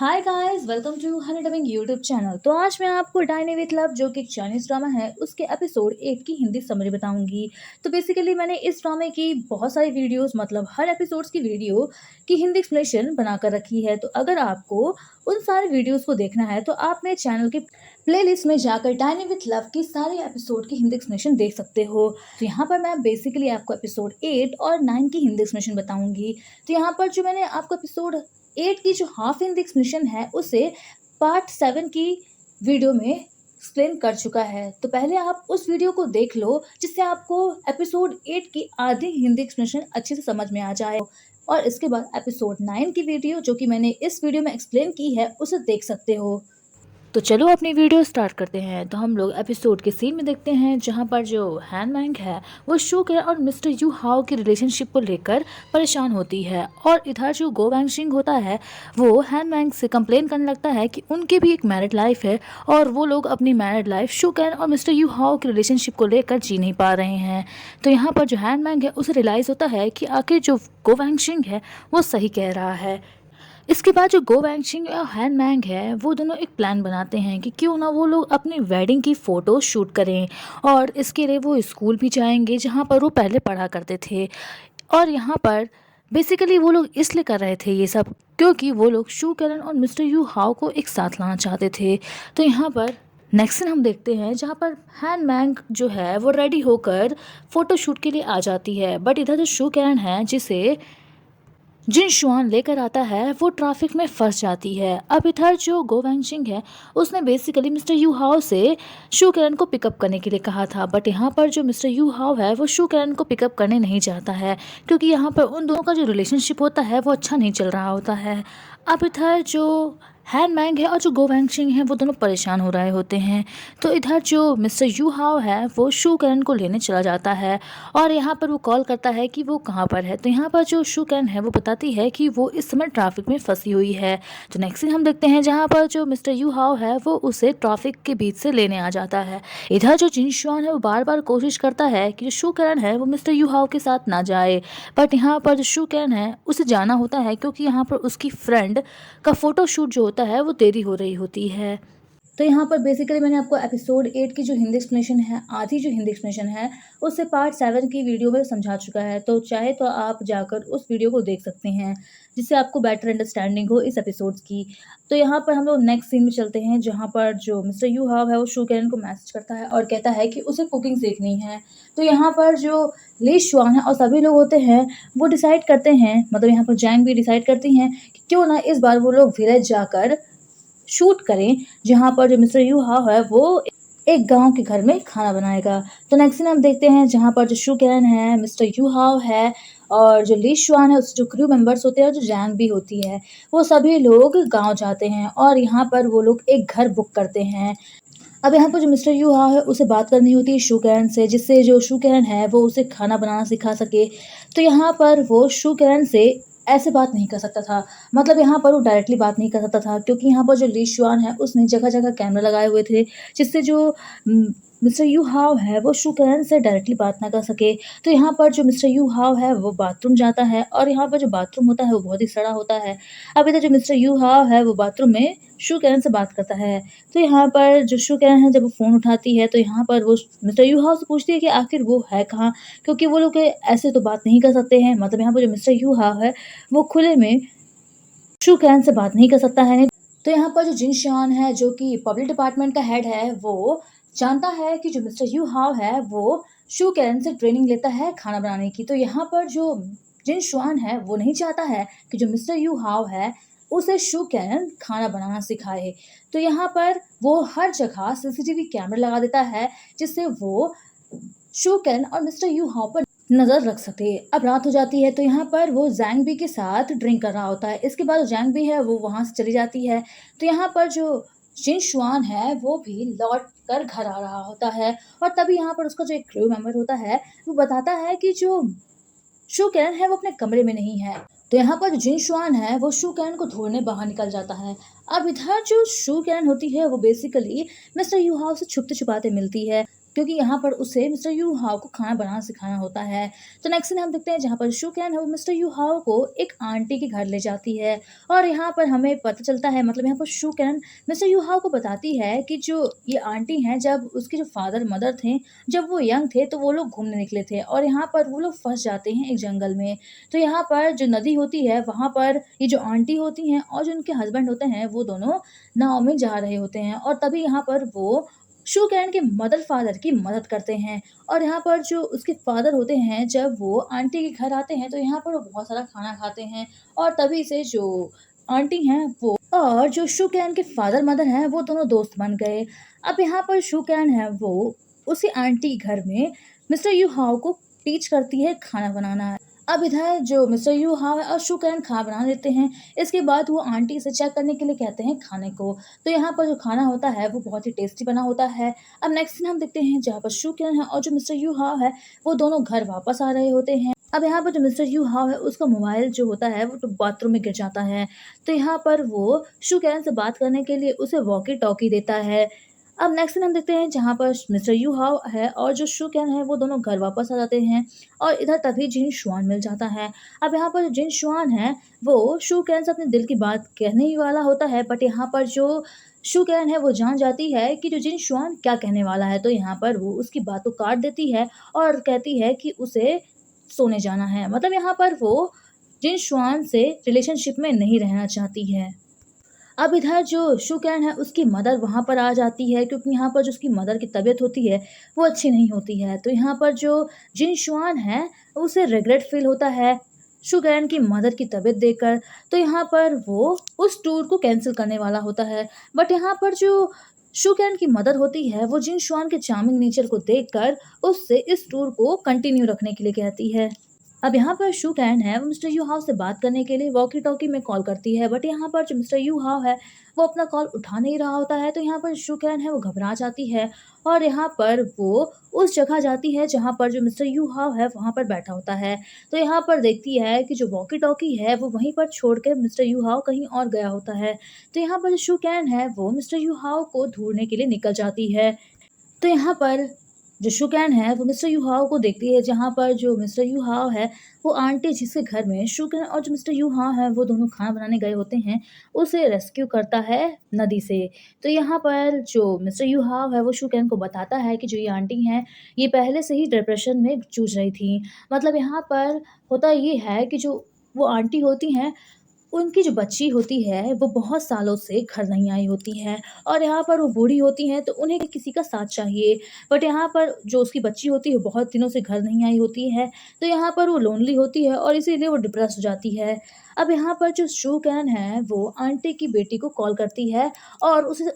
Hi guys, welcome to Honey dubbing YouTube channel. तो आज मैं आपको डाइनी विथ लव जो कि एक चाइनीज ड्रामा है उसके एपिसोड 8 की हिंदी समरी बताऊंगी। तो बेसिकली मैंने इस ड्रामे की बहुत सारी वीडियोस मतलब हर एपिसोड्स की वीडियो की हिंदी एक्सप्लेनेशन बनाकर रखी है। तो अगर आपको उन सारे वीडियोस को देखना है तो आप मेरे चैनल के प्लेलिस्ट में जाकर डाइनी विथ लव की सारे एपिसोड की हिंदी एक्सप्लेनेशन देख सकते हो। तो यहाँ पर मैं बेसिकली आपको एपिसोड 8 और 9 की हिंदी एक्सप्लेनेशन बताऊंगी। तो यहाँ पर जो मैंने आपको एपिसोड 8 की जो हाफ इन एक्सप्लेनेशन है उसे पार्ट 7 की वीडियो में एक्सप्लेन कर चुका है। तो पहले आप उस वीडियो को देख लो जिससे आपको एपिसोड 8 की आधी हिंदी एक्सप्लेनेशन अच्छे से समझ में आ जाए। और इसके बाद एपिसोड 9 की वीडियो जो कि मैंने इस वीडियो में एक्सप्लेन की है उसे देख सकते हो। तो चलो अपनी वीडियो स्टार्ट करते हैं। तो हम लोग एपिसोड के सीन में देखते हैं जहां पर जो हैन मैंग है वो शुकर और मिस्टर यू हाओ की रिलेशनशिप को लेकर परेशान होती है, और इधर जो गो वैंगशिंग होता है वो हैन मैंग से कंप्लेन करने लगता है कि उनकी भी एक मैरिड लाइफ है और वो लोग अपनी मैरिड लाइफ शुकर और मिस्टर यू हाओ की रिलेशनशिप को लेकर जी नहीं पा रहे हैं। तो यहाँ पर जो हैन मैंग है उसे रियलाइज़ होता है कि आखिर जो गो वैंगशिंग है वो सही कह रहा है। इसके बाद जो गो वैंगशिंग और हैन मैंग है वो दोनों एक प्लान बनाते हैं कि क्यों ना वो लोग अपनी वेडिंग की फ़ोटो शूट करें, और इसके लिए वो स्कूल भी जाएंगे जहाँ पर वो पहले पढ़ा करते थे। और यहाँ पर बेसिकली वो लोग इसलिए कर रहे थे ये सब क्योंकि वो लोग शू कैरन और मिस्टर यू हाओ को एक साथ लाना चाहते थे। तो यहाँ पर नेक्स्ट सीन हम देखते हैं जहाँ पर हैन मैंग जो है वो रेडी होकर फ़ोटो शूट के लिए आ जाती है, बट इधर जो शू कैरन है जिसे जिन शुआन लेकर आता है वो ट्रैफिक में फंस जाती है। अब इधर जो गो वैंगशिंग है उसने बेसिकली मिस्टर यू हाओ से शू कैरन को पिकअप करने के लिए कहा था, बट यहाँ पर जो मिस्टर यू हाओ है वो शू कैरन को पिकअप करने नहीं चाहता है क्योंकि यहाँ पर उन दोनों का जो रिलेशनशिप होता है वो अच्छा नहीं चल रहा होता है। अब इधर जो हैन मैंग है और जो गो वैंगशिंग है वो दोनों परेशान हो रहे होते हैं। तो इधर जो मिस्टर यू हाओ है वो शू कैरन को लेने चला जाता है और यहाँ पर वो कॉल करता है कि वो कहाँ पर है। तो यहाँ पर जो शू कैरन है वो बताती है कि वो इस समय ट्रैफिक में फंसी हुई है। तो नेक्स्ट सीन हम देखते हैं जहाँ पर जो मिस्टर यू हाओ है वो उसे ट्रैफिक के बीच से लेने आ जाता है। इधर जो जिन शुआन है वो बार बार कोशिश करता है कि जो शू कैरन है वो मिस्टर यू हाओ के साथ ना जाए, बट यहाँ पर जो शू कैरन है उसे जाना होता है क्योंकि यहाँ पर उसकी फ्रेंड का फ़ोटो शूट जो होता है वो देरी हो रही होती है। तो यहाँ पर बेसिकली मैंने आपको एपिसोड 8 की जो हिंदी एक्सप्लेनेशन है, आधी जो हिंदी एक्सप्लेनेशन है उससे पार्ट 7 की वीडियो में समझा चुका है। तो चाहे तो आप जाकर उस वीडियो को देख सकते हैं जिससे आपको बेटर अंडरस्टैंडिंग हो इस एपिसोड्स की। तो यहाँ पर हम लोग नेक्स्ट सीन में चलते हैं जहाँ पर जो मिस्टर यू हाव है वो शू कैरन को मैसेज करता है और कहता है कि उसे कुकिंग सीखनी है। तो यहाँ पर जो ली शुआन है और सभी लोग होते हैं वो डिसाइड करते हैं, मतलब यहाँ पर जैंग भी डिसाइड करती हैं कि क्यों ना इस बार वो लोग विलेज जाकर शूट करें जहाँ पर जो मिस्टर यू हाव है वो एक गांव के घर में खाना बनाएगा। तो नेक्स्ट सीन हम देखते हैं जहाँ पर जो शू कैरन है, मिस्टर यू हाव है और जो ली शुआन है उसके जो क्रू मेंबर्स होते हैं और जो जैंग भी होती है वो सभी लोग गांव जाते हैं और यहाँ पर वो लोग एक घर बुक करते हैं। अब यहाँ पर जो मिस्टर यू हाव है उसे बात करनी होती है शू कैरन से, जिससे जो शू कैरन है वो उसे खाना बनाना सिखा सके। तो यहाँ पर वो शू कैरन से ऐसे बात नहीं कर सकता था, मतलब यहाँ पर वो डायरेक्टली बात नहीं कर सकता था क्योंकि यहाँ पर जो ली शुआन है उसने जगह जगह कैमरा लगाए हुए थे जिससे जो मिस्टर यू हाव है वो शू कैरन से डायरेक्टली बात ना कर सके। तो यहाँ पर जो मिस्टर यू हाव है वो बाथरूम जाता है और यहाँ पर जो बाथरूम होता है वो बहुत ही सड़ा होता है। अब इधर जो मिस्टर यू हाव है वो बाथरूम में शू कैरन से बात करता है। तो यहाँ पर जो शू कैरन है जब वो फ़ोन उठाती है तो यहाँ पर वो मिस्टर यू हाव से पूछती है कि आखिर वो है कहाँ, क्योंकि वो लोग ऐसे तो बात नहीं कर सकते हैं। मतलब यहाँ पर जो मिस्टर यू हाव है वो खुले में शू कैरन से बात नहीं कर सकता है। तो यहाँ पर जो जिन शान है जो कि पब्लिक डिपार्टमेंट का हेड है वो जानता है कि जो मिस्टर यू हाव है वो शू कैरन से ट्रेनिंग लेता है खाना बनाने की। तो यहाँ पर जो जिन शुआन है वो नहीं चाहता है कि जो मिस्टर यू हाव है उसे शू कैरन खाना बनाना सिखाए। तो यहाँ पर वो हर जगह सीसीटीवी कैमरा लगा देता है जिससे वो शू कैरन और मिस्टर यू हाव पर नज़र रख सके। अब रात हो जाती है तो यहाँ पर वो जैंग बी के साथ ड्रिंक कर रहा होता है। इसके बाद जैंग बी है वो वहाँ से चली जाती है। तो यहाँ पर जो जिन शुआन है वो भी लौट कर घर आ रहा होता है और तभी यहाँ पर उसका जो एक क्रू मेंबर होता है वो बताता है कि जो शू कैरन है वो अपने कमरे में नहीं है। तो यहाँ पर जिन शुआन है वो शू कैरन को ढूंढने बाहर निकल जाता है। अब इधर जो शू कैरन होती है वो बेसिकली मिस्टर यू हाव से छुपते छुपाते मिलती है। क्योंकि यहाँ पर उसे मिस्टर यू हाओ को खाना बनाना सिखाना होता है। तो नेक्स्ट सीन हम देखते हैं जहाँ पर शू कैन है वो मिस्टर यू हाओ को एक आंटी के घर ले जाती है और यहाँ पर हमें पता चलता है, मतलब यहाँ पर शू कैन मिस्टर यू हाओ को बताती है कि जो ये आंटी हैं, जब उसके जो फादर मदर थे, जब वो यंग थे तो वो लोग घूमने निकले थे और यहाँ पर वो लोग फँस जाते हैं एक जंगल में। तो यहाँ पर जो नदी होती है वहाँ पर ये जो आंटी होती हैं और जो उनके हस्बैंड होते हैं वो दोनों नाव में जा रहे होते हैं और तभी यहाँ पर वो शू कैन के मदर फादर की मदद करते हैं। और यहाँ पर जो उसके फादर होते हैं, जब वो आंटी के घर आते हैं तो यहाँ पर वो बहुत सारा खाना खाते हैं और तभी से जो आंटी हैं वो और जो शू कैन के फादर मदर हैं वो दोनों दोस्त बन गए। अब यहाँ पर शू कैन है वो उसी आंटी के घर में मिस्टर यू हाओ को टीच करती है खाना बनाना। अब इधर जो मिस्टर यू हाओ है और शू कैन खाना बना लेते हैं। इसके बाद वो आंटी से चेक करने के लिए कहते हैं खाने को। तो यहाँ पर जो खाना होता है वो बहुत ही टेस्टी बना होता है। अब नेक्स्ट सीन हम देखते हैं जहाँ पर शू कैन है और जो मिस्टर यू हाओ है वो दोनों घर वापस आ रहे होते हैं। अब यहाँ पर जो मिस्टर यू हाओ है उसका मोबाइल जो होता है वो तो बाथरूम में गिर जाता है। तो यहाँ पर वो शू कैन से बात करने के लिए उसे वॉकी टॉकी देता है। अब नेक्स्ट सीन हम देखते हैं जहाँ पर मिस्टर यू हाओ है और जो शू कैन है वो दोनों घर वापस आ जाते हैं और इधर तभी जिन शुआन मिल जाता है। अब यहाँ पर जिन शुआन है वो शू कैन से अपने दिल की बात कहने ही वाला होता है, बट यहाँ पर जो शू कैन है वो जान जाती है कि जो जिन शुआन क्या कहने वाला है। तो यहाँ पर वो उसकी बात को काट देती है और कहती है कि उसे सोने जाना है। मतलब यहाँ पर वो जिन शुआन से रिलेशनशिप में नहीं रहना चाहती है। अब इधर जो शू कैन है उसकी मदर वहाँ पर आ जाती है, क्योंकि यहाँ पर जो उसकी मदर की तबीयत होती है वो अच्छी नहीं होती है। तो यहाँ पर जो जिन शुआन है उसे रिग्रेट फील होता है शू कैन की मदर की तबीयत देखकर। तो यहाँ पर वो उस टूर को कैंसिल करने वाला होता है, बट यहाँ पर जो शू कैन की मदर होती है वो जिन शुआन के चार्मिंग नेचर को देखकर उससे इस टूर को कंटिन्यू रखने के लिए कहती है। अब यहाँ पर शू कैन है वो मिस्टर यू हाओ से बात करने के लिए वॉकी टॉकी में कॉल करती है, बट यहाँ पर जो मिस्टर यू हाओ है वो अपना कॉल उठा नहीं रहा होता है। तो यहाँ पर शू कैन है वो घबरा जाती है और यहाँ पर वो उस जगह जाती है जहाँ पर जो मिस्टर यू हाओ है वहाँ पर बैठा होता है। तो यहाँ पर देखती है कि जो वॉकी टॉकी है वो वहीं पर छोड़ कर मिस्टर यू हाओ कहीं और गया होता है। तो यहाँ पर जो शू कैन है वो मिस्टर यू हाओ को ढूंढने के लिए निकल जाती है। तो यहाँ पर जो शू कैन है वो मिस्टर यू हाओ को देखती है, जहाँ पर जो मिस्टर यू हाओ है वो आंटी जिसके घर में शू कैन और जो मिस्टर यू हाओ है वो दोनों खाना बनाने गए होते हैं उसे रेस्क्यू करता है नदी से। तो यहाँ पर जो मिस्टर यू हाओ है वो शू कैन को बताता है कि जो ये आंटी हैं ये पहले से ही डिप्रेशन में जूझ रही थी। मतलब यहाँ पर होता ये है कि जो वो आंटी होती हैं उनकी जो बच्ची होती है वो बहुत सालों से घर नहीं आई होती है और यहाँ पर वो बूढ़ी होती हैं तो उन्हें किसी का साथ चाहिए। बट यहाँ पर जो उसकी बच्ची होती है बहुत दिनों से घर नहीं आई होती है, तो यहाँ पर वो लोनली होती है और इसीलिए वो डिप्रेस हो जाती है। अब यहाँ पर जो शू कैन है वो आंटी की बेटी को कॉल करती है और उसे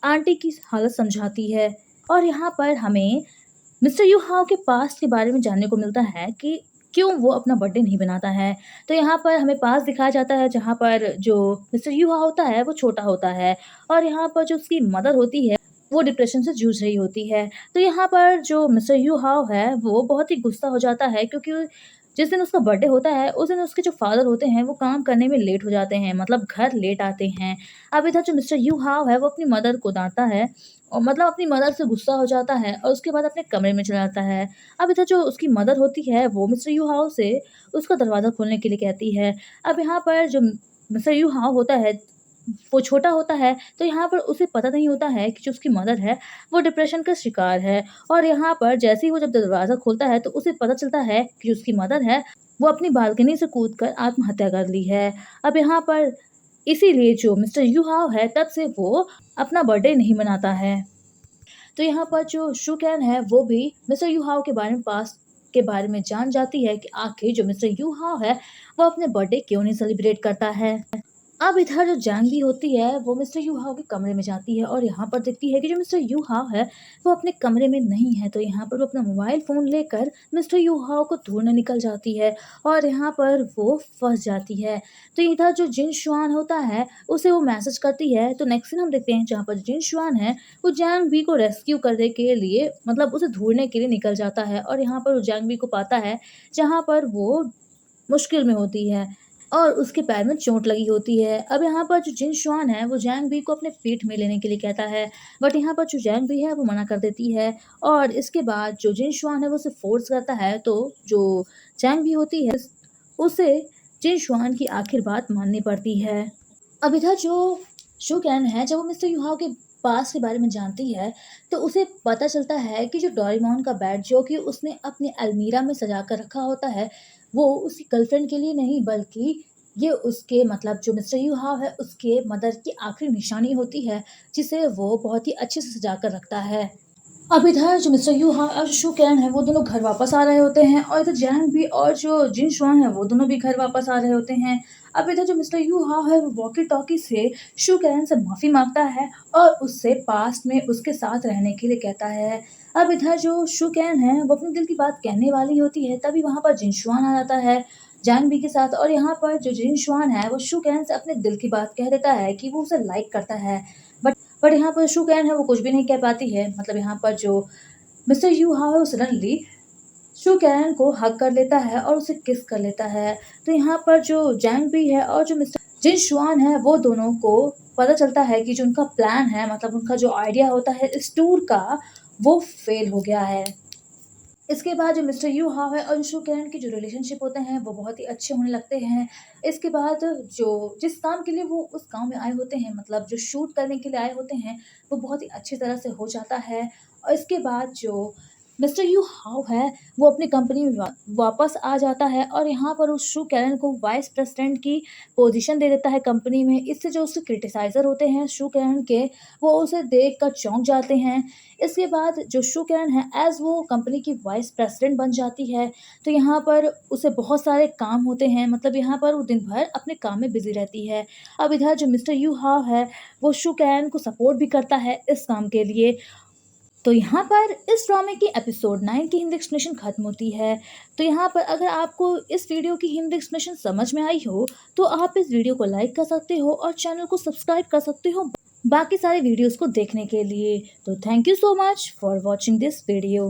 आंटी की हालत समझाती है। और यहाँ पर हमें मिस्टर यू हाओ के पास्ट के बारे में जानने को मिलता है कि क्यों वो अपना बर्थडे नहीं बनाता है। तो यहाँ पर हमें पास्ट दिखाया जाता है जहाँ पर जो मिस्टर यू हाओ होता है वो छोटा होता है और यहाँ पर जो उसकी मदर होती है वो डिप्रेशन से जूझ रही होती है। तो यहाँ पर जो मिस्टर यू हाओ है वो बहुत ही गुस्सा हो जाता है, क्योंकि जिस दिन उसका बर्थडे होता है उस दिन उसके जो फादर होते हैं वो काम करने में लेट हो जाते हैं, मतलब घर लेट आते हैं। अब इधर जो मिस्टर यू हाओ है वो अपनी मदर को डांटता है और मतलब अपनी मदर से गुस्सा हो जाता है और उसके बाद अपने कमरे में चला जाता है। अब इधर जो उसकी मदर होती है वो मिस्टर यू हाओ से उसका दरवाज़ा खोलने के लिए कहती है। अब यहाँ पर जो मिस्टर यू हाओ होता है वो छोटा होता है, तो यहाँ पर उसे पता नहीं होता है कि जो उसकी मदर है वो डिप्रेशन का शिकार है। और यहाँ पर जैसे ही वो जब दरवाज़ा खोलता है तो उसे पता चलता है कि जो उसकी मदर है वो अपनी बालकनी से कूदकर आत्महत्या कर ली है। अब यहाँ पर इसीलिए जो मिस्टर यू हाओ है तब से वो अपना बर्थडे नहीं मनाता है। तो यहाँ पर जो शू कैन है वो भी मिस्टर यू हाओ के बारे में पास्ट के बारे में जान जाती है कि आखिर जो मिस्टर यू हाओ है वो अपने बर्थडे क्यों नहीं सेलिब्रेट करता है। अब इधर जो जैंग होती है वो मिस्टर यू हाओ के कमरे में जाती है और यहाँ पर देखती है कि जो मिस्टर यू हाओ है वो अपने कमरे में नहीं है। तो यहाँ पर वो अपना मोबाइल फ़ोन लेकर मिस्टर यू हाओ को ढूंढने निकल जाती है और यहाँ पर वो फंस जाती है। तो इधर जो जिन शुआन होता है उसे वो मैसेज करती है। तो नेक्स्ट सीन हम देखते हैं जहाँ पर जिन शुआन है वो जैंग बी को रेस्क्यू करने के लिए, मतलब उसे ढूंढने के लिए निकल जाता है और यहाँ पर वो जैंग बी को पाता है जहाँ पर वो मुश्किल में होती है। और उसके पैर में चोट लगी होती है। अब यहाँ पर जो जिन शुआन है वो जैंग बी को अपने पीठ में लेने के लिए कहता है, बट यहाँ पर जो जैंग बी है वो मना कर देती है। और इसके बाद जो जिन शुआन है वो उसे फ़ोर्स करता है, तो जो जैंग बी होती है उसे जिन शुआन की आखिर बात माननी पड़ती है। अब इधर जो शू कैन है, जब वो मिस्टर यूहाओ के पास्ट के बारे में जानती है, तो उसे पता चलता है कि जो डोरेमोन का बैट जो कि उसने अपनी अलमीरा में सजा कर रखा होता है, वो उसकी गर्लफ्रेंड के लिए नहीं, बल्कि ये उसके मतलब जो मिस्टर यूहाओ है उसके मदर की आखिरी निशानी होती है, जिसे वो बहुत ही अच्छे से सजा कर रखता है। अब इधर जो मिस्टर यू हाँ और शू कैन है वो दोनों घर वापस आ रहे होते हैं, और इधर जैंग भी और जो जिन शुआन है वो दोनों भी घर वापस आ रहे होते हैं। अब इधर जो मिस्टर यू हाँ है वो वॉकी टॉकी से शू कैन से माफ़ी मांगता है और उससे पास्ट में उसके साथ रहने के लिए कहता है। अब इधर जो शू कैन है वो अपने दिल की बात कहने वाली होती है, तभी वहाँ पर जिन शुआन आ जाता है जैंग बी के साथ, और यहाँ पर जो जिन शुआन है वो शू कैन से अपने दिल की बात कह देता है कि वो उसे लाइक करता है। बट यहाँ पर शू कैन है वो कुछ भी नहीं कह पाती है। मतलब यहाँ पर जो मिस्टर यू हाउ है वो सडनली शू कैन को हग कर लेता है और उसे किस कर लेता है। तो यहाँ पर जो जैंग भी है और जो मिस्टर जिन शुआन है वो दोनों को पता चलता है कि जो उनका प्लान है, मतलब उनका जो आइडिया होता है इस टूर का, वो फेल हो गया है। इसके बाद जो मिस्टर यू हाव है और शू कैन के जो रिलेशनशिप होते हैं वो बहुत ही अच्छे होने लगते हैं। इसके बाद जो जिस काम के लिए वो उस गाँव में आए होते हैं, मतलब जो शूट करने के लिए आए होते हैं, वो बहुत ही अच्छी तरह से हो जाता है। और इसके बाद जो मिस्टर यू हाव है वो अपनी कंपनी में वापस आ जाता है, और यहाँ पर उस शू कैरन को वाइस प्रेसिडेंट की पोजीशन दे देता है कंपनी में। इससे जो उसके क्रिटिसाइज़र होते हैं शू कैरन के, वो उसे देख कर चौंक जाते हैं। इसके बाद जो शू कैरन है एज़ वो कंपनी की वाइस प्रेसिडेंट बन जाती है, तो यहाँ पर उसे बहुत सारे काम होते हैं, मतलब यहाँ पर वो दिन भर अपने काम में बिज़ी रहती है। अब इधर जो मिस्टर यू हाव है वो शू कैरन को सपोर्ट भी करता है इस काम के लिए। तो यहाँ पर इस ड्रामे की एपिसोड 9 की हिंदी एक्सप्लेनेशन खत्म होती है। तो यहाँ पर अगर आपको इस वीडियो की हिंदी एक्सप्लेनेशन समझ में आई हो, तो आप इस वीडियो को लाइक कर सकते हो और चैनल को सब्सक्राइब कर सकते हो बाकी सारे वीडियोस को देखने के लिए। तो thank you so much for watching this video.